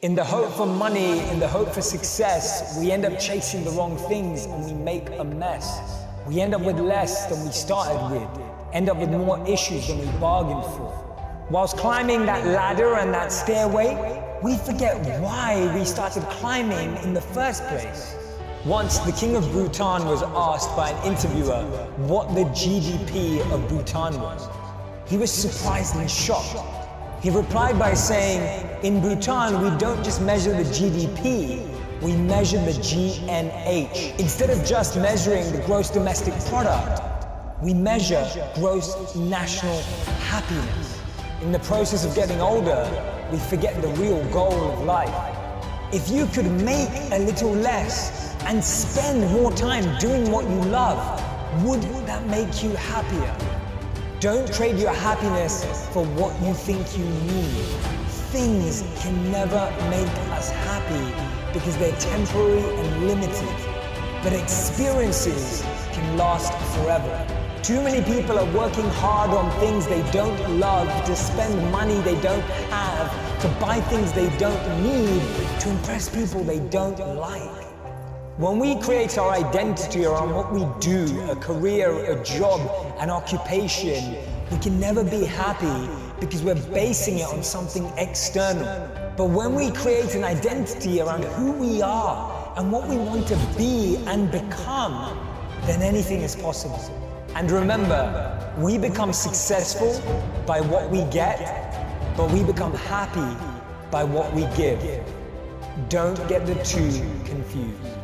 In the hope for money, in the hope for success, we end up chasing the wrong things and we make a mess. We end up with less than we started with, end up with more issues than we bargained for. Whilst climbing that ladder and that stairway, we forget why we started climbing in the first place. Once, the king of Bhutan was asked by an interviewer what the GDP of Bhutan was. He was surprised and shocked. He replied by saying, in Bhutan, we don't just measure the GDP, we measure the GNH. Instead of just measuring the gross domestic product, we measure gross national happiness. In the process of getting older, we forget the real goal of life. If you could make a little less and spend more time doing what you love, would that make you happier? Don't trade your happiness for what you think you need. Things can never make us happy because they're temporary and limited. But experiences can last forever. Too many people are working hard on things they don't love, to spend money they don't have, to buy things they don't need, to impress people they don't like. When we create our identity around what we do, a career, a job, an occupation, we can never be happy because we're basing it on something external. But when we create an identity around who we are and what we want to be and become, then anything is possible. And remember, we become successful by what we get, but we become happy by what we give. Don't get the two confused.